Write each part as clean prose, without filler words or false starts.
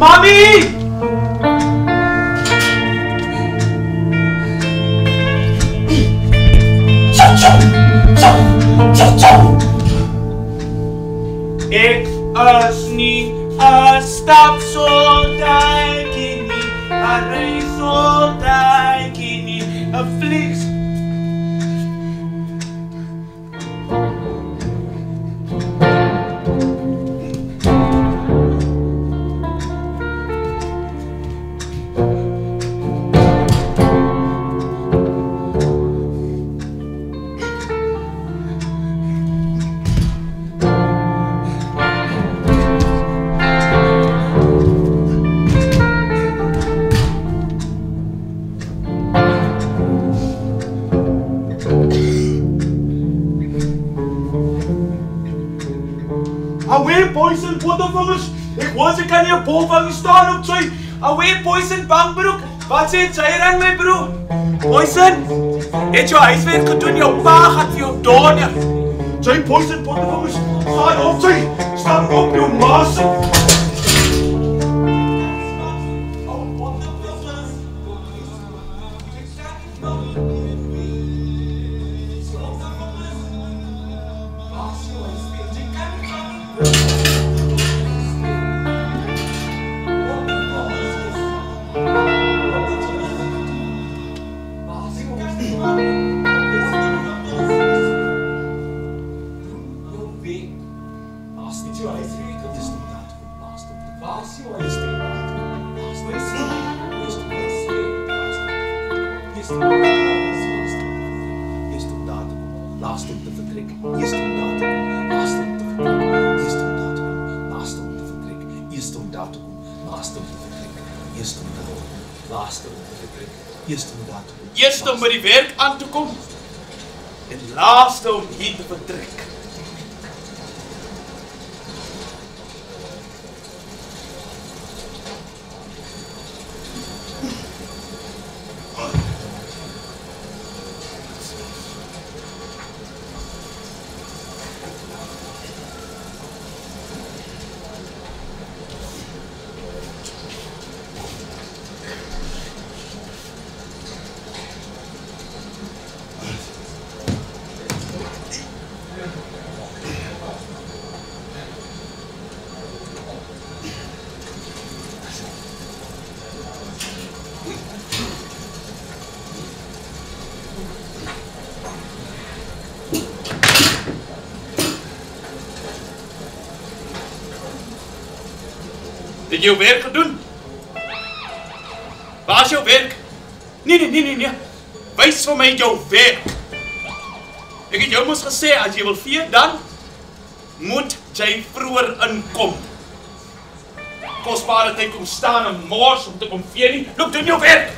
Mami! Ek is nie 'n stapsoldaatjie nie, 'n reissoldaatjie nie, 'n vlieg. Away poison pottervingers. Ek hoor sy kan nie 'n bolvang staan op sy. Away poison bangbroek. Wat sê jy rang my broer? Poison. Het jy huiswerk gedoen? Jou pa gaan vir jou donder. Jy poison pottervingers. Staan op sy. Staan op jou maas. Eerste om by die werk aan te kom en laaste om hier te vertrek. Het jy jou werk gedoen? Waar is jou werk? Nee. Wys vir my jou werk. Ek het jou mos gesê, as jy wil vee, dan moet jy vroeër inkom. Kosbare tyd kom staan en mors om te kom vee nie. Loop, doen jou werk.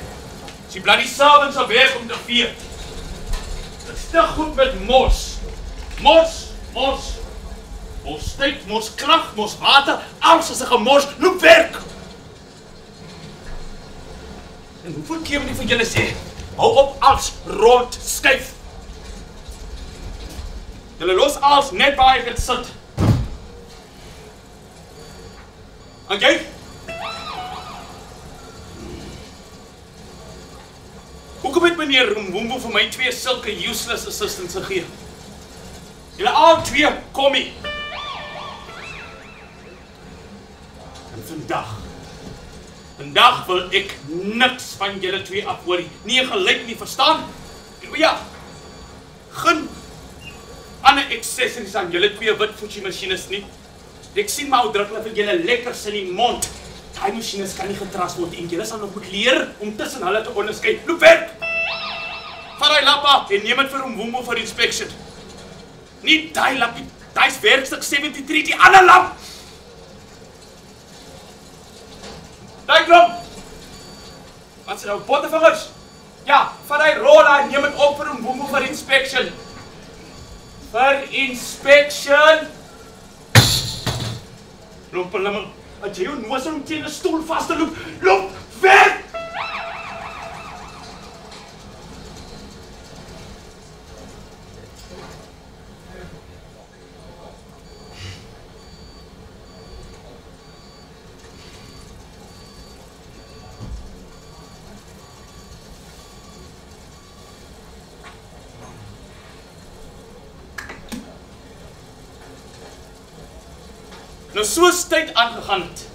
As jy bloody servants sal werk om te vee. Dit is te goed met mors. Mors. Mors tyd, mors krag, mors water, alles is 'n gemors, loop werk! En hoeveel keer moet ek vir julle sê, hou op als rond skuif. Julle los als net waar ek het sit. En jy? Hoekom het meneer Mwumbu vir my 2 sulke useless assistants gegee? Julle al 2 kom nie. Vandag wil ek niks van julle 2 afhoor nie. Nie gelyk nie, verstaan? Ja. Geen ander accessories aan julle 2 wit Fuji machines nie. Ek sien maar hoe druk hulle vir julle lekkers in die mond. Daai machines kan nie getras word en julle sal nog moet leer om tussen hulle te onderskei. Loop werk! Vat daai lappa en neem dit vir Mwumbu vir inspection. Nie daai lappie, daai's werkstuk 73, die ander lap. Daai klop! Wat sê nou, pottervingers? Ja, vat daai rolla en neem dit op vir Mwumbu vir inspection. Vir inspection. Loop, limmer. As jy jou noos om teen 'n stoel vas te loop, loop weg! Nou soos tyd aangegaan het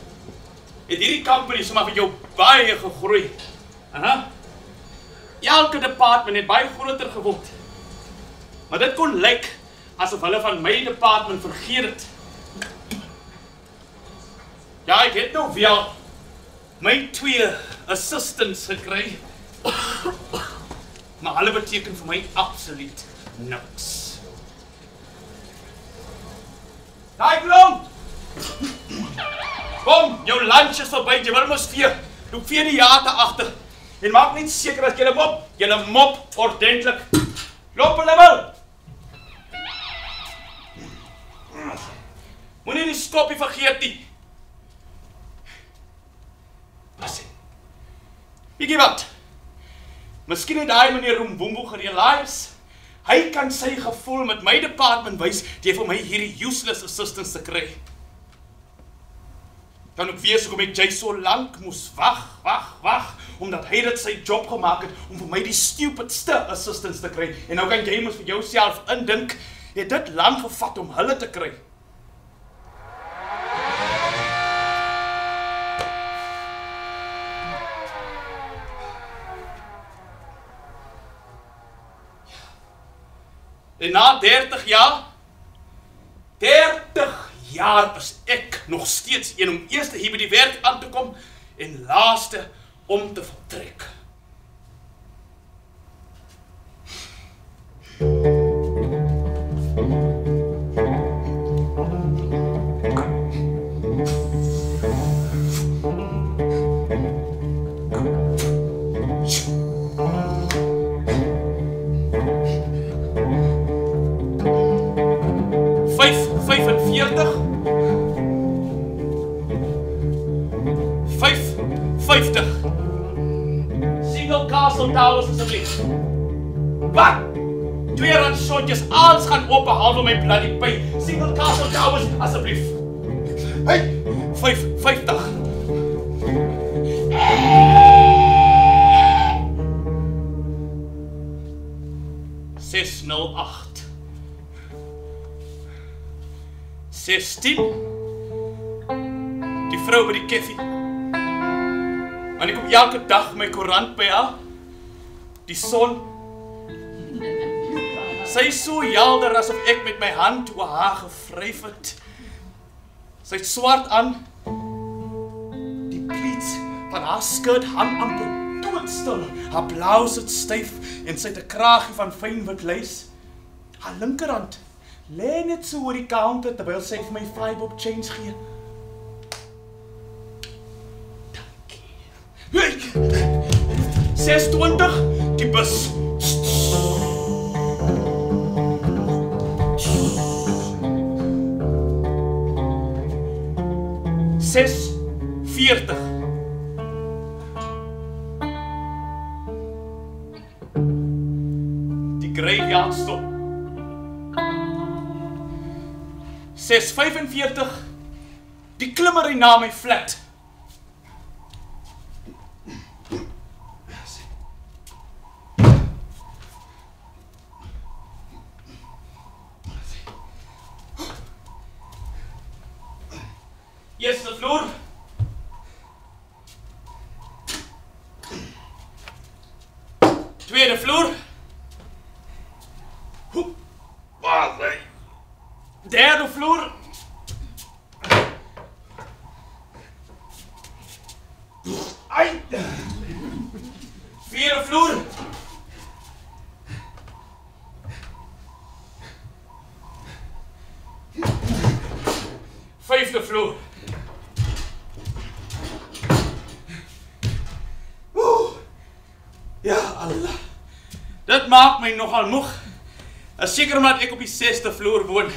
hierdie company sommer vir jou baie gegroei. Elke department het baie groter geword. Maar dit kon lyk asof hulle van my department vergeet het. Ja, ek het nou wel my 2 assistants gekry. Maar hulle beteken vir my absoluut niks. Daai klomp! Kom, jou lunch is verby, jy wil mos vee. Loop vee die jate agter. En maak net seker dat julle mop ordentlik. Loop hulle wel. Moenie die skoppie vergeet nie. Weet jy wat? Miskien het daai meneer Rumbumbo gerealiseer. Hy kan sy gevoel met my department wys deur vir my hierdie useless assistants te kry. Kan ook wees hoekom ek jy so lank moes wag, omdat hy dit sy job gemaak het om vir my die stupidste assistants te kry. En nou kan jy mos vir jouself indink, het dit lank gevat om hulle te kry. En na 30 jaar is ek nog steeds een om eerste hier by die werk aan te kom en laaste om te vertrek. Single Castle Towers asseblief. Wat? 2 randshotjes, alles gaan op behalwe my bloody pay. Single Castle Towers asseblief. Hey, 50. (608) 16. Die vrou by die koffie. En ek kom elke dag my koerant by haar. Die son. Sy is so helder asof ek met my hand oor haar gevryf het. Sy het swart aan. Die pleats van haar skirt hang amper doodstil. Haar blouse het styf en sy het 'n kraagie van fyn wit lys. Haar linkerhand lê net so oor die counter terwyl sy vir my 5-bob change gee. 26, die bus. 6:40. Die graveyard stop. 6:45. Die klimmery na my flat. Eerste vloer. Tweede vloer. Derde vloer. Vierde vloer. Vijfde vloer. Ja, Allah. Dit maak my nogal moeg. Is seker omdat ek op die 6de vloer woon.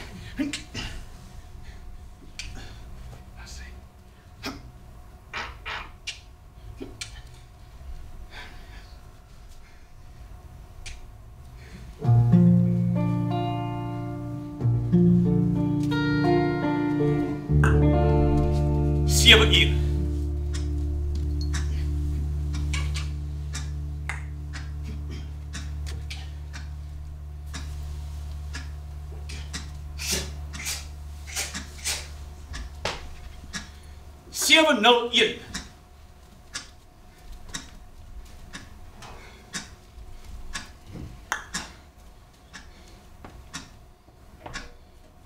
Uur. 701.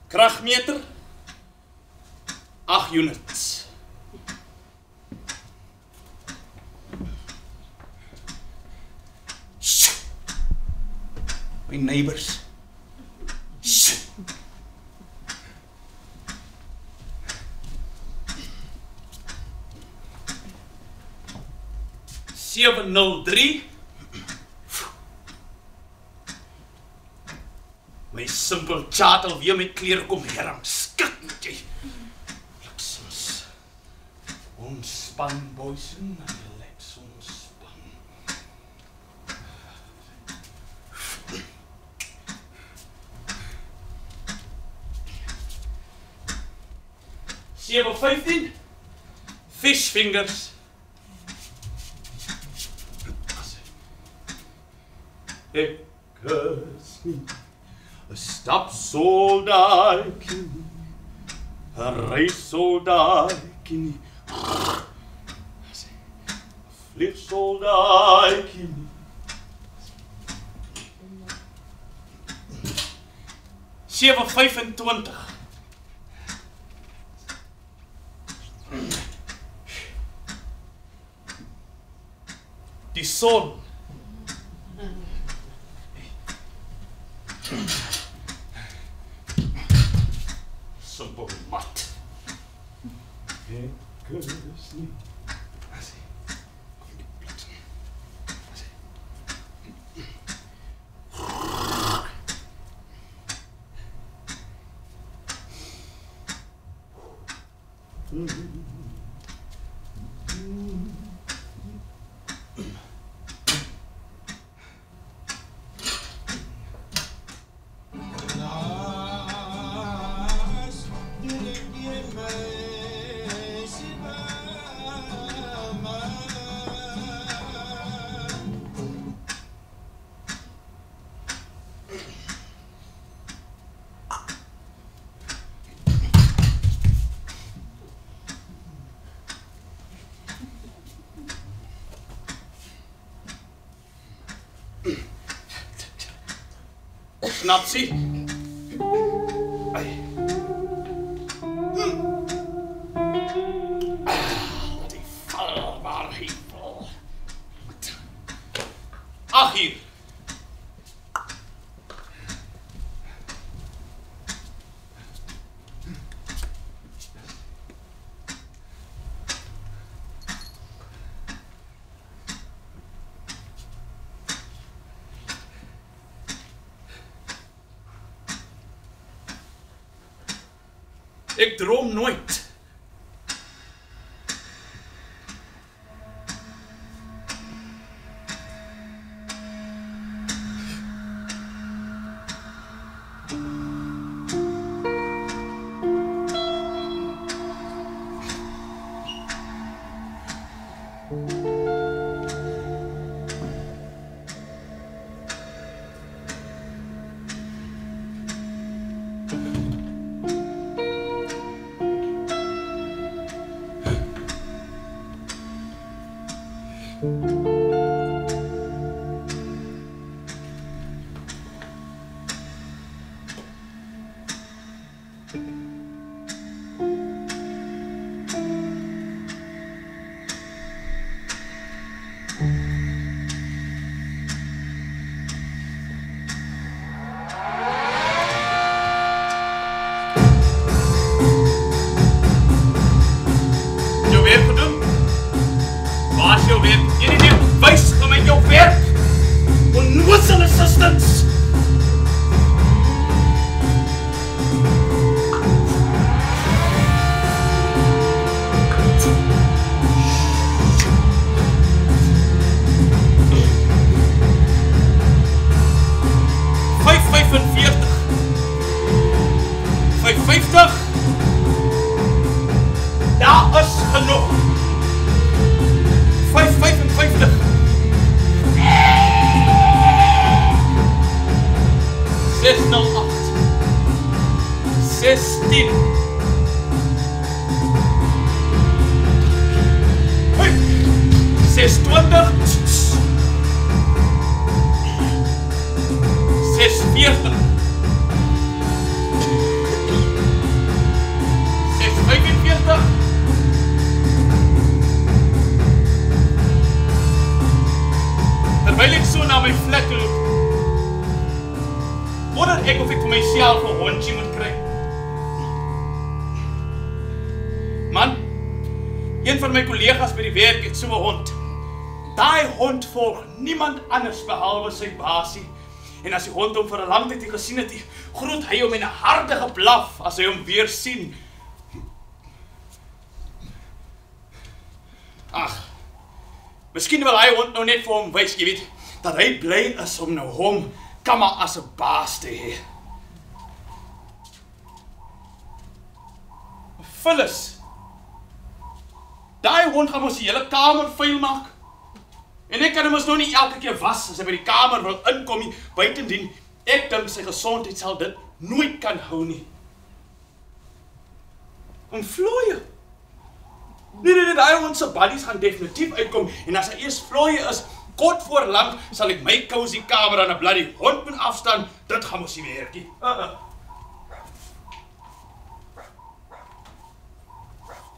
Kragmeter 8 units. My neighbors. 703. My simpel chat alweer met klere kom herang. Skik met jy. Bliksums. Ontspan boys en relax, ontspan. Seven 15. Fish fingers. Ek is nie 'n stapsoldaatjie nie, 'n reissoldaatjie nie, 'n vliegsoldaatjie nie. 725. Die son. Simpel mat. Ek is nie. Snapsie. Die valbaar hiepel. Ach hier. Ek droom nooit. Assistance! Daar is genoeg. 555. 608. 16. my flat te loop. Voordat ek of ek vir myself 'n hondjie moet kry. Man, een van my kollegas by die werk het so 'n hond. Daai hond volg niemand anders behalwe sy baasie. En as die hond hom vir 'n lang tyd nie gesien het, groet hy hom in 'n harde geblaf as hy hom weer sien. Ag, miskien wil hy hond nou net vir hom wys, jy weet, dat hy bly is om nou hom kamma as 'n baas te hê. Phyllis, daai hond gaan ons die hele kamer vuil maak. En ek kan hom nou nie elke keer was as hy by die kamer wil inkom nie. Buitendien, ek dink sy gesondheid sal dit nooit kan hou nie. Om vlooie. Nee, daai hond se buddies gaan definitief uitkom. En as hy eers vlooie is, kort voor lank sal ek my cozy kamer aan 'n bloody hond moet afstaan. Dit gaan mos nie werk nie.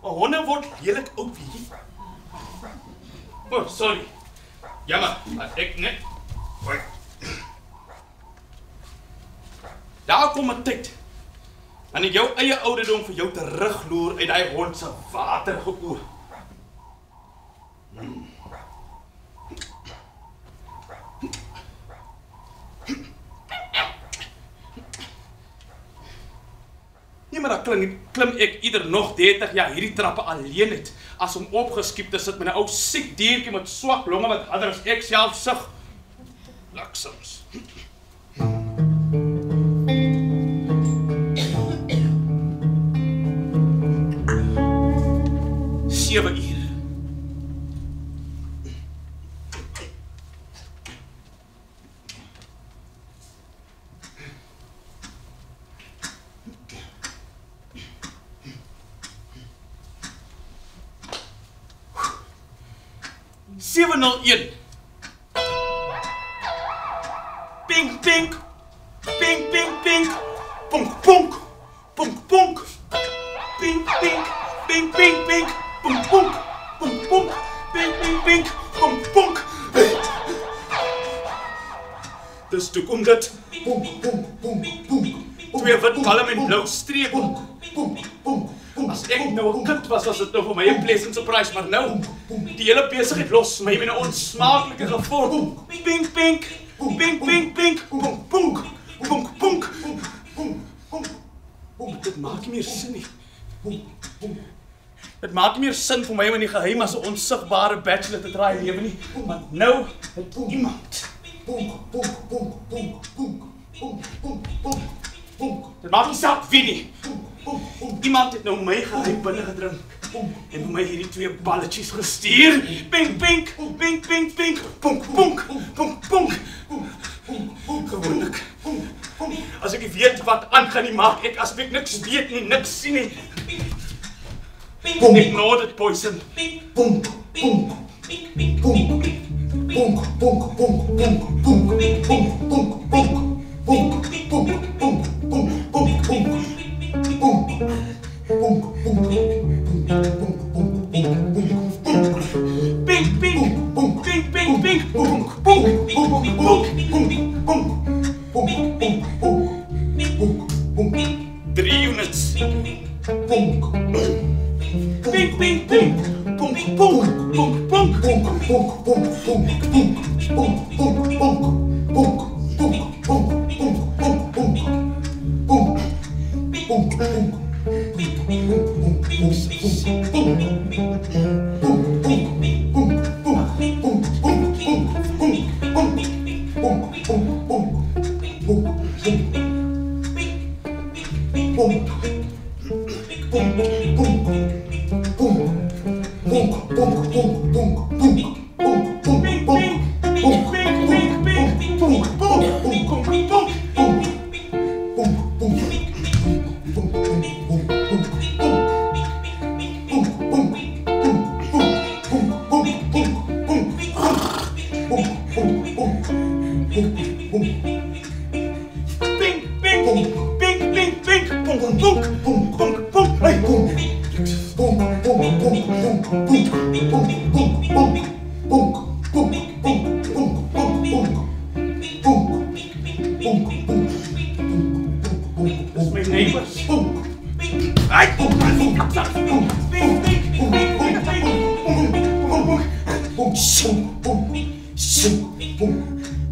Honde word heerlik oud, weet jy? Oh, sorry. Jammer, ek net. Hoi. Daar kom 'n tyd. En ek jou eie ouderdom vir jou terugloer uit daai hond se watergeoor. Nee, maar dan klim ek ieder nog 30 jaar hierdie trappe alleen het, as om opgeskiep te sit met 'n ou siek diertjie met swak longe wat harder as ek self sug. Laksums. 7 uur. Pink, pink, pink, pink, pink, punk, punk, punk, punk, pink, pink, pink, pink, pink, punk, punk, punk, punk, pink, pink, pink, punk, punk. Dus toe kom dit. Punk, punk, punk, punk. Twee wit kalm en blou streep. Punk, punk, punk. As ek nou 'n kind was dit nou vir my 'n pleasant surprise, maar nou, die hele besigheid los my met 'n onsmaaklike gevoel. Pink, pink, pink, pink, pink, pink, punk, punk, punk, punk, punk. Dit maak nie meer sin nie. Dit maak nie meer sin vir my om in die geheim as 'n onsigbare bachelor te draai lewe nie, want nou het iemand. Dit maak nie saak wie nie. Iemand het nou my geheim binne gedring en vir my hierdie twee balletjies gestuur. Pink, pink, pink, pink, pink, punk, punk, punk, punk. Gewoonlik. As ek weet wat aangaan nie, maak ek asof ek niks weet nie, niks sien nie. Ignore it, poison. Punk, punk, punk, punk, punk, punk, punk, punk, punk, punk, punk, punk, punk. Pink, pink, pink, pink, pink, pink, punk, punk, punk, 3 units. Punk. Pink, pink, pink, punk, punk, punk, punk, punk, punk, punk, punk, punk, punk, punk.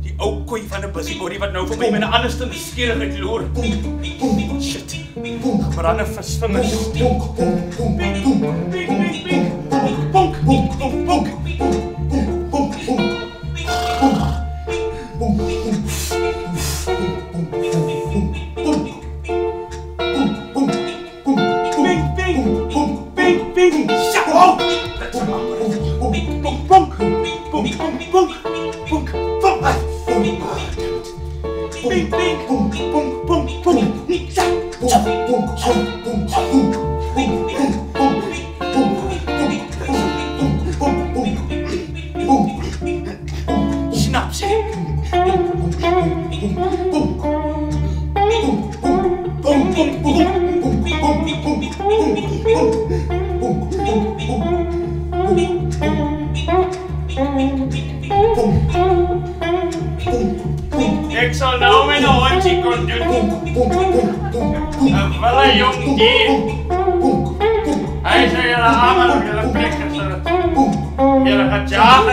Die ou koei van 'n busybody wat nou vir my met 'n ander stem skierigheid loer. Shit. Gebrande visvingers. Ek sal nou met 'n hondjie kon doen. 'n Wille jong dier. Hy sê julle almal op julle plek gesit. Julle het jaag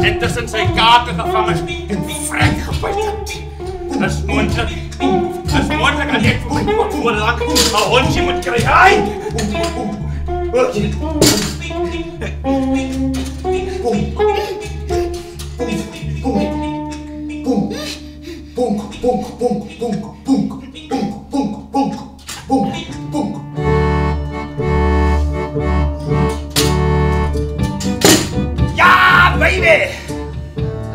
het tussen sy kake gevang en vrek gebyt het. Dis moontlik dat ek vir my kort voor lank 'n hondjie moet kry. Hy! Ja, baby!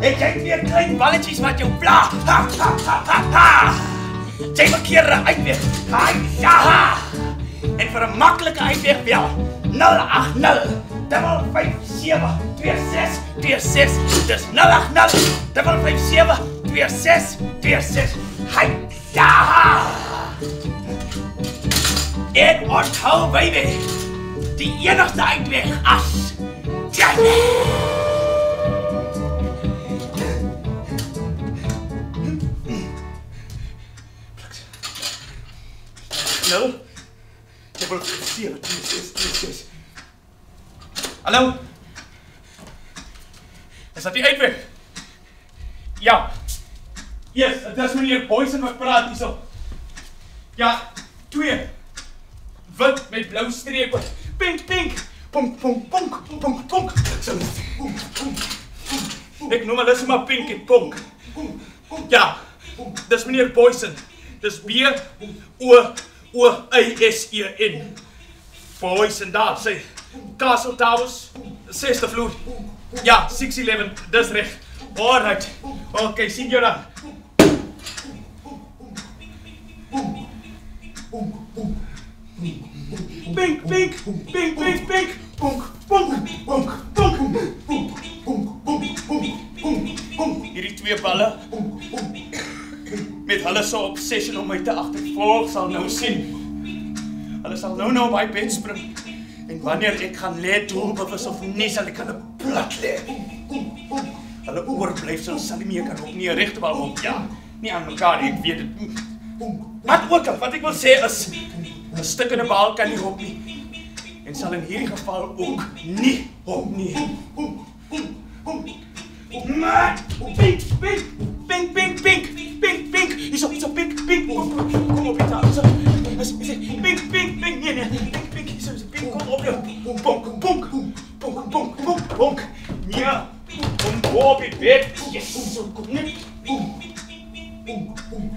Ek kyk weer klein balletjies wat jou pla. Ha, ha, ha, ha, ha. Jy verkeerde uitweg. Hai, ja! En vir 'n maklike uitweg bel 080 557 2626. Dis 080 557 2626. Hai, ja! En onthou, baby, die enigste uitweg as jy. Hallo? Ek wil sien wat dit is. Hallo? Is dat die uitweg? Ja. Yes, dit is meneer Boysen wat praat hierso. Ja, 2. Wit met blou strepe. Pink, pink. Punk, punk, punk, punk, punk. Ek noem hulle sommer pink en punk. Ja, dis meneer Boysen. Dis B-O-O-I-S-E-N. Boysen daar, sê. Castle Towers, 6de vloer. Ja, 611, dis reg. Alright. Okay, sien jou dan. Pink, pink, pink, pink, pink. Punk, punk, punk, punk, punk, punk, punk, punk, punk. Hierdie 2 balle met hulle so obsession om my te agtervolg sal nou sien. Hulle sal nou by bed spring. En wanneer ek gaan lê doelbewus of nie, sal ek hulle plat lê. Hulle oorblyfsel sal nie meer kan op nie regte bal op. Ja, nie aan mekaar, ek weet dit. Wat ook al, wat ek wil sê is 'n stukkende bal kan nie hop nie. En sal in hierdie geval ook nie hop nie. Maar pink, pink, pink, pink, pink, pink, pink. Hierso pink, pink. Kom op, Pieter. Pink, pink, pink. Nee, pink, pink. Hierso pink, kom op jou. Punk, punk, punk, punk, punk, punk, punk. Ja, kom op die bed. Yes, so kom net. Punk, punk, punk.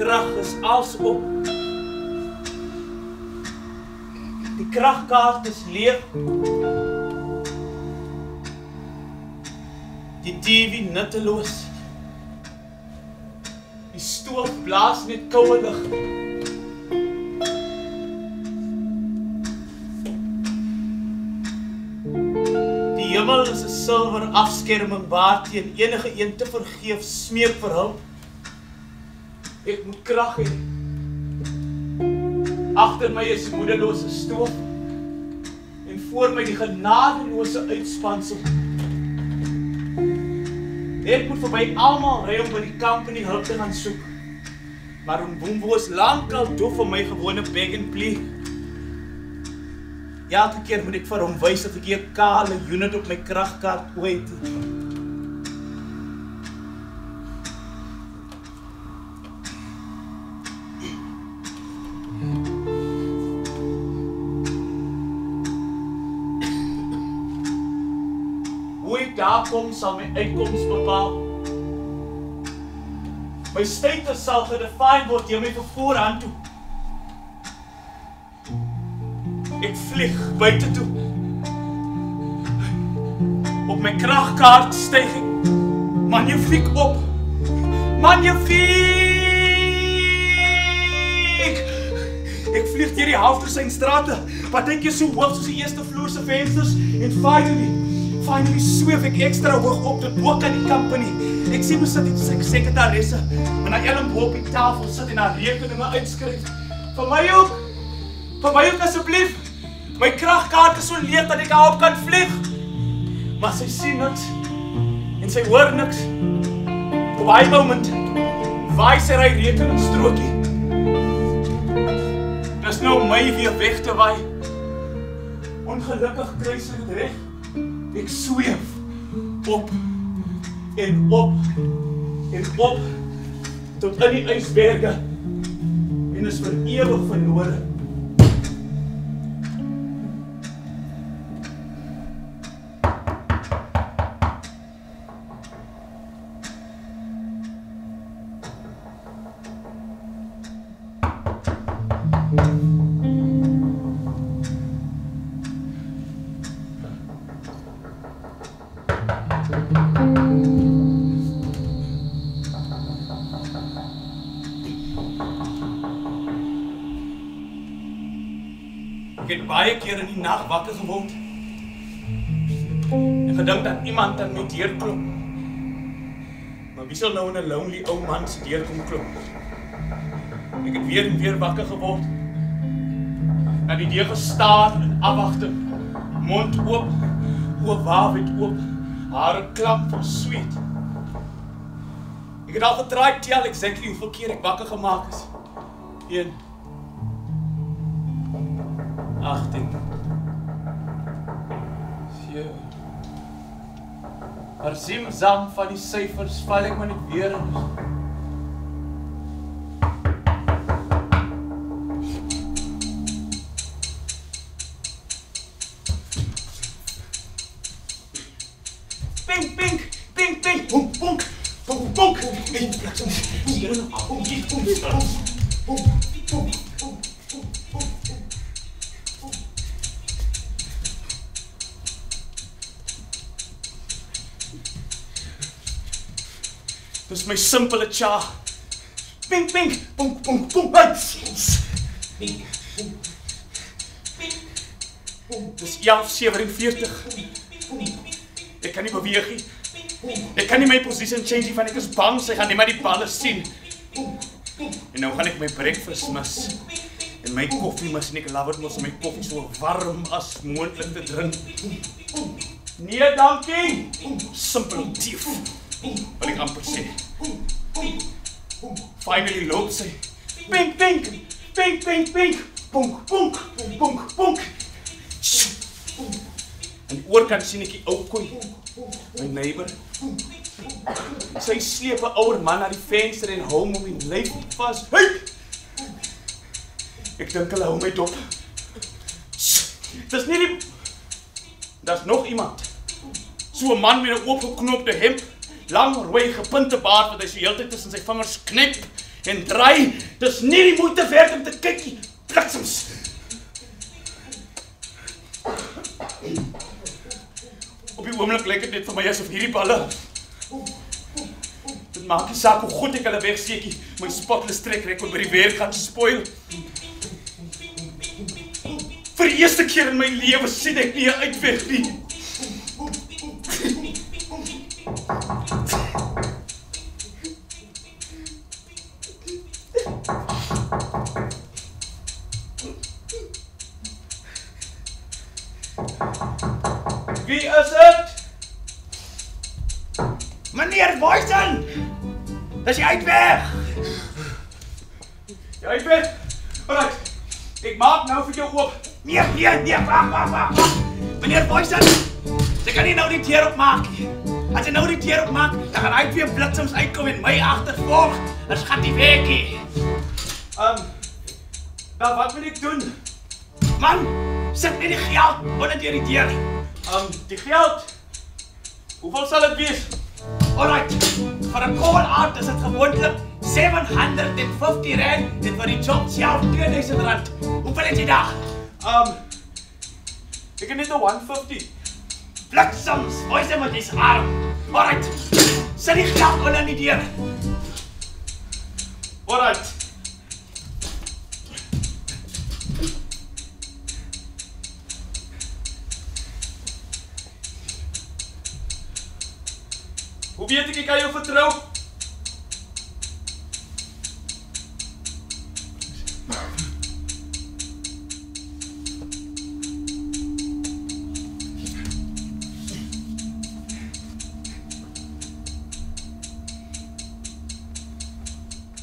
krag is als op. Die kragkaart is leeg. Die TV nutteloos. Die stoof blaas met koue lug. Die hemel is 'n silwer afskerming waarteen enige een te vergeef smeek vir hulp. Ek moet krag hê. Agter my is die moedelose stoof en voor my die genadelose uitspansel. Ek moet verby almal ry om by die company hulp te gaan soek. Maar Mbumbo is lankal doof vir my gewone beg and plea. Elke keer moet ek vir hom wys dat ek hier 'n kale unit op my kragkaart ooit het. Hoe ek daar kom sal my uitkoms bepaal. My status sal gedefine word deur my voorhand toe. Ek vlieg buite toe. Op my kragkaart styg ek. Magnifiek op. Magnifiek! Ek vlieg deur die Halftersynstrate, wat dink jy so hoog soos die eerste vloer se vensters en finally sweef ek ekstra hoog op tot bo kan die company. Ek sien hoe sit die sekretaresse, en hy Ellen bo op die tafel sit en haar rekeninge uitskryf. Vir my ook asseblief. My kragkaart is so leeg dat ek daarop kan vlieg. Maar sy sien niks en sy hoor niks. Op hy moment waai sy ry rekeningsstrokie. Dis nou my weer weg te waai. Ongelukkig kry sy dit reg. Ek sweef op en op en op tot in die ysberge en is vir ewig verlore. Ek het baie keer in die nag wakker geword en gedink dat iemand aan my deur klop. Maar wie sal nou in 'n lonely ou man se deur kom klop? Ek het weer en weer wakker geword. Na die deur gestaar in afwagting, mond oop, oë waawyd oop, hare klamp van sweet. Ek het al getraai tel exactly hoeveel keer ek wakker gemaak is. 1 18 7 Maar simsam van die syfers val ek maar net weer in. Pink, pink, pink, pink, bonk, bonk, bonk, bonk. Dis my simpele cha. Pink, pink, bonk, bonk, bonk. Pink, bonk, pink, bonk. Dis 11:47. Ek kan nie beweeg nie. Ek kan nie my posisie change nie, want ek is bang sy gaan nie maar die balle sien. En nou gaan ek my breakfast mis. En my koffie mis en ek love dit mos om my koffie so warm as moontlik te drink. Nee, dankie. Simpel dief. Wat ek amper sê. Finally loop sy. Pink, pink, pink, pink, pink. Bonk, bonk, bonk, bonk. En die oorkant sien ek die ou koei, my neighbor. Sy sleep 'n ouer man na die venster en hou hom om die lyf vas. Hey! Ek dink hulle hou my dop. Dis nie die... Daar's nog iemand. So 'n man met 'n oopgeknoopte hemp, lang rooi gepunte baard wat hy so heeltyd tussen sy vingers knip en draai, dis nie die moeite werd om te kyk nie, bliksems. Op die oomblik lyk dit net vir my asof hierdie balle, dit maak nie saak hoe goed ek hulle wegsteek nie, my spotless track record by die werk gaan spoil. Vir die eerste keer in my lewe sien ek nie 'n uitweg nie. Wie is dit? Meneer Boysen! Dis die uitweg! Die uitweg? Alright, ek maak nou vir jou oop. Nee, wag. Meneer Boysen, jy kan nie nou die deur opmaak nie. As jy nou die deur opmaak, dan gaan hy twee bliksems uitkom en my agtervolg. Dit gaan nie weg nie. Nou wat moet ek doen? Man, sit net die geld onder deur die deur. Die geld? Hoeveel sal dit wees? Alright, vir 'n call out is dit gewoonlik R750 en vir die job self R2000. Hoeveel het jy daar? Ek het net 'n 150. Bliksems, hoe sê met jy's arm? Alright, sit die geld onder die deur. Alright. Hoe weet ek kan jou vertrou?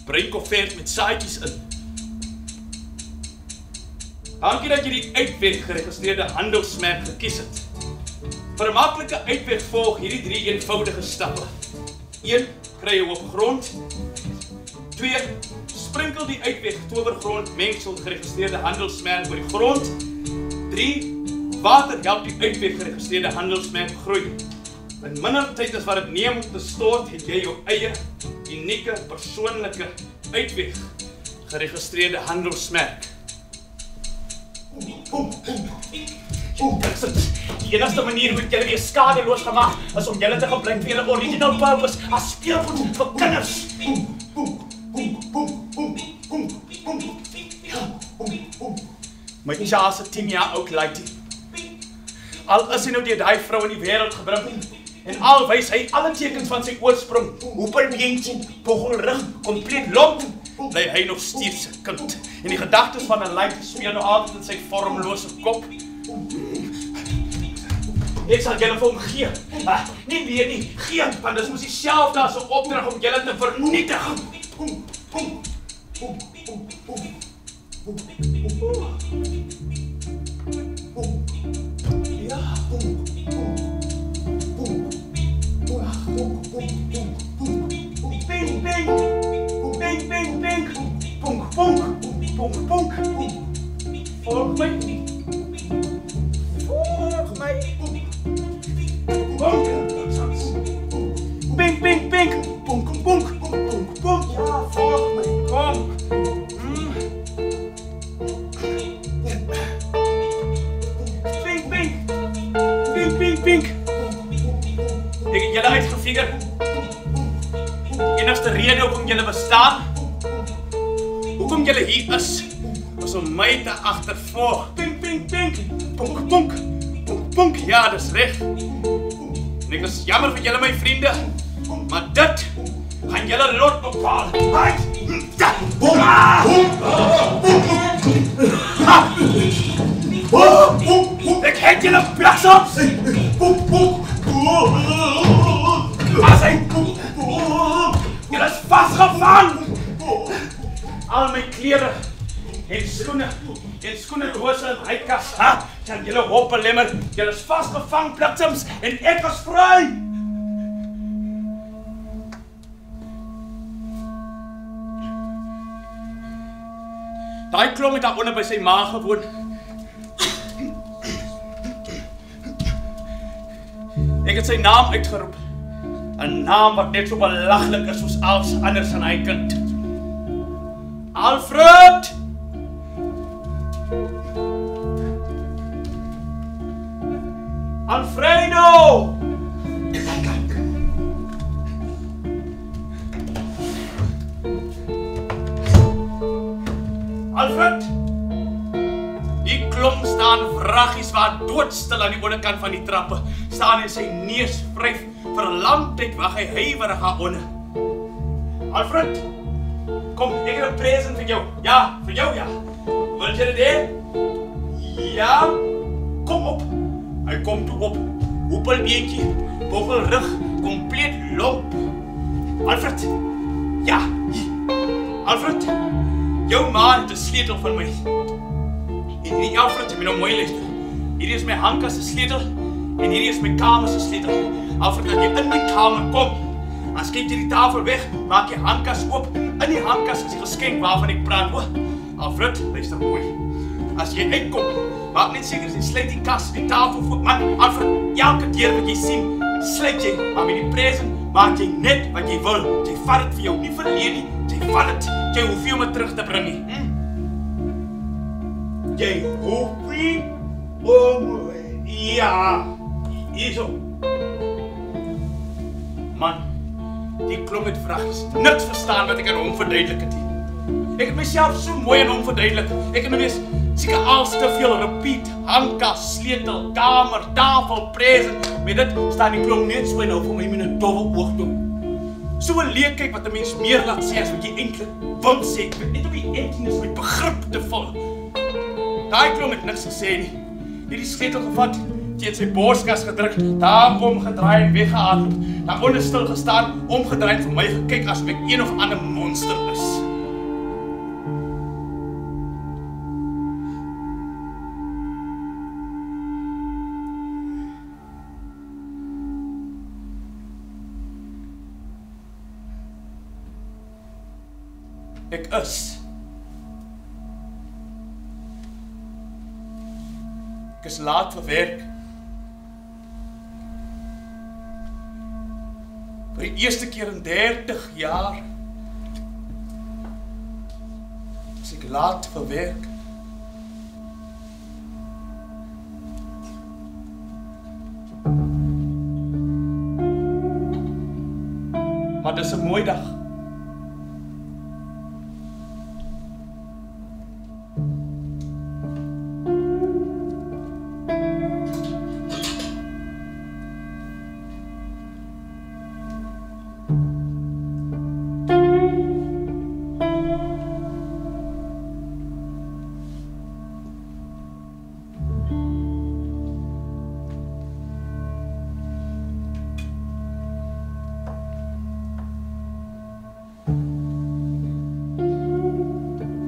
Bring koffert met saadjies in. Dankie dat jy die uitweg geregistreerde handelsmerk gekies het. Vir 'n maklike uitweg volg hierdie 3 eenvoudige stappe. 1. Kry jou op grond. 2. Sprinkel die uitweg towergrond mengsel geregistreerde handelsmerk oor die grond. 3. Water help die uitweg geregistreerde handelsmerk groei. In minder tyd as wat dit neem om te stort, het jy jou eie unieke persoonlike uitweg geregistreerde handelsmerk. Die enigste manier hoe julle weer skadeloos gemaak is om julle te gebruik vir 'n original purpose as speelgoed vir kinders. My Isha is 10 jaar oud lady. Al is hy nou deur daai vrou in die wêreld gebring en al wys hy alle tekens van sy oorsprong, hoepelbeentjie, pogelrug, kompleet lomp, bly hy nog steeds 'n kind. En die gedagtes van 'n lady speel nou altyd in sy vormlose kop. Ek sal julle vir hom gee. Nie weer nie, gee, want dis mos dieselfde as 'n opdrag om julle te vernietig. Ja. Bing, bing. Bing, bing, bing. Punk, punk. Punk, punk. Volg my. Volg my. Pink, pink, pink, punk, punk, punk, punk, ja, volg my, kom. Pink, pink, pink, pink, pink. Ek het julle uitgefigure. Die enigste rede hoekom julle bestaan, hoekom julle hier is om my te agtervolg. Pink, pink, pink, punk, punk, punk, punk, ja, dis reg. En ek is jammer vir julle my vriende, maar dit gaan julle lot bepaal. Ek het julle bliksems. Julle is vasgevang. Al my klere en skoene dose in my kas. Kan julle hoppelemmer, julle is vasgevang bliksems en ek is vry. Daai klom het daar onder by sy ma gewoon. Ek het sy naam uitgeroep. 'n naam wat net so belaglik is soos alles anders in hy kind. Alfred! Alfredo! Alfred! Die klomp staan vraggies waar doodstil aan die onderkant van die trappe staan en sy neus vryf vir 'n lang tyd wag hy huiwerig daar onder. Alfred! Kom, ek het 'n present vir jou. Ja, vir jou ja. Wil jy dit hê? Ja. Kom op. Hy kom toe op. Hoepelbeentjie, bokkelrug, compleet lomp. Alfred. Ja. Alfred. Jou ma het 'n sleutel van my. En hierdie Alfred, jy moet nou mooi luister. Hierdie is my handkas se sleutel en hierdie is my kamer se sleutel. Alfred, as jy in my kamer kom, dan skep jy die tafel weg, maak jy handkas oop. In die handkas is die geskenk waarvan ek praat. O, Alfred, luister mooi. As jy uitkom, maak net seker jy sluit die kas, die tafel voor. Man, Alfred, elke deur wat jy sien, sluit jy. Maar met die present maak jy net wat jy wil. Jy vat dit vir jou, nie verleen nie. Jy vat dit. Jy hoef nie om het terug te bring nie. Jy hoef nie om... Ja, hierso. Man, die klomp het vraggies. Niks verstaan wat ek aan hom verduidelik het. Ek het myself so mooi aan hom verduidelik. Ek het nou wees seker als te veel repeat. Handkas, sleutel, kamer, tafel, present. Met dit staan die klomp net so en nou vir my met 'n dobbel oog toe. So 'n leekheid wat 'n mens meer laat sê as wat jy eintlik wil sê. Ek weet net op die einde is my begrip te vol. Daai klomp het niks gesê nie. Hierdie sleutel gevat, teen sy borskas gedruk, daar omgedraai en weggehardloop. Daar onder stil gestaan, omgedraai en vir my gekyk asof ek een of ander monster is. Ek is. Ek is laat vir werk. Vir die eerste keer in 30 jaar is ek laat vir werk. Maar dis 'n mooi dag.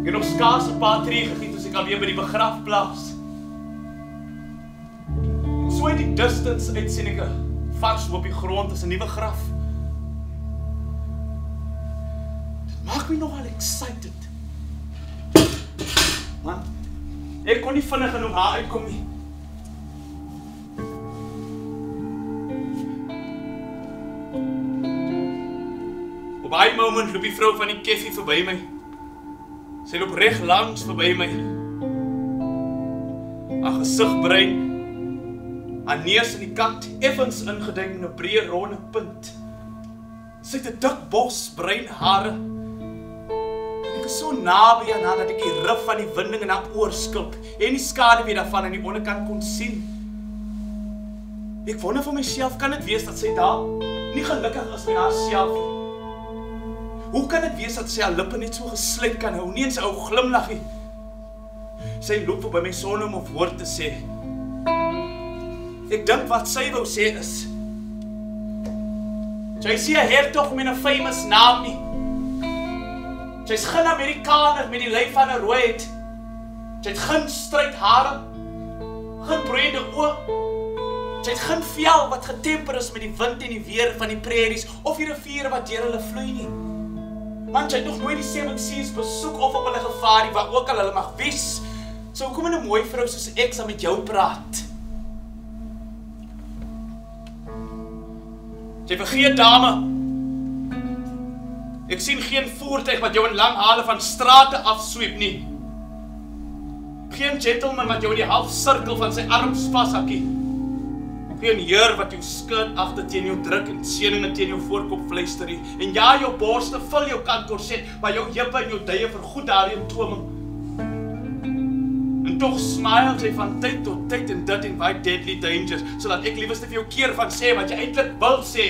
Ek het nog skaars 'n paar tree gegiet as ek alweer by die begrafplaas. So uit die distance uit sien ek 'n vars op die grond as 'n nuwe graf. Dit maak my nogal excited. Man, ek kon nie vinnig genoeg haar uitkom nie. Op daai moment loop die vrou van die koffie verby my. Sy loop reg langs verby my. Haar gesig bruin, haar neus aan die kant effens ingeding in 'n breë ronde punt. Sy het 'n dik bos bruin hare. Ek is so naby aan haar dat ek die rif van die winding in haar oor skulp en die skaduwee daarvan aan die onderkant kon sien. Ek wonder vir myself, kan dit wees dat sy daar nie gelukkig is met haarself nie? Hoe kan dit wees dat sy haar lippe net so gesluit kan hou, nie eens 'n ou glimlaggie? Sy loop vir by my sonder om 'n woord te sê. Ek dink wat sy wou sê is, sy's nie 'n hertog met 'n famous naam nie. Sy's geen Amerikaner met die lyf van 'n rooiheid. Sy het geen stryd hare, geen broeide oë. Sy het geen vel wat getemper is met die wind en die weer van die prairies of die riviere wat deur hulle vloei nie. Want sy het nog nooit die Seven Seas besoek of op hulle gevaar nie, waar ook al hulle mag wees. So hoekom 'n mooi vrou soos ek sal met jou praat? Jy vergeet, dame. Ek sien geen voertuig wat jou in lang hale van strate afsweep nie. Geen gentleman wat jou in die halfsirkel van sy arms vashakkie. Geen heer wat jou skirt agter teen jou druk en seëninge teen jou voorkop fluister nie. En ja, jou borste vul jou kantkorset, maar jou heupe en jou dye vergoed daardie ontwoming. En tog smile sy van tyd tot tyd en dit invite deadly dangers, sodat ek liewers vir jou keer van sê wat jy eintlik wil sê.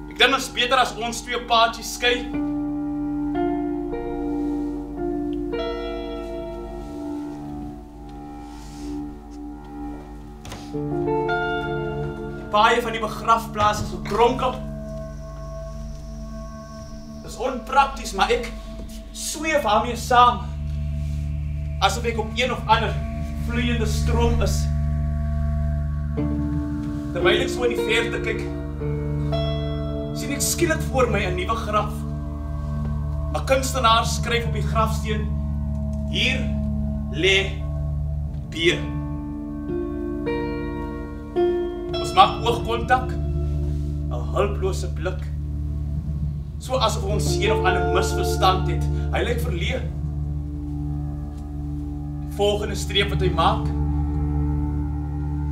Ek dink dit is beter as ons twee paadjies skei. Die paaie van die begrafplaas is so kronkel. Dit is onprakties, maar ek sweef daarmee saam. Asof ek op een of ander vloeiende stroom is. Terwyl ek so in die verte kyk, sien ek skielik voor my 'n nuwe graf. 'n Kunstenaar skryf op die grafsteen: hier lê B. Ons maak oogkontak, 'n hulplose blik. So asof ons een of ander misverstand het. Hy lyk verleë. Die volgende streep wat hy maak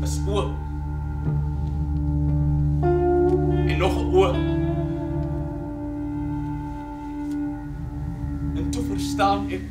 is O. En nog 'n O. En toe verstaan ek.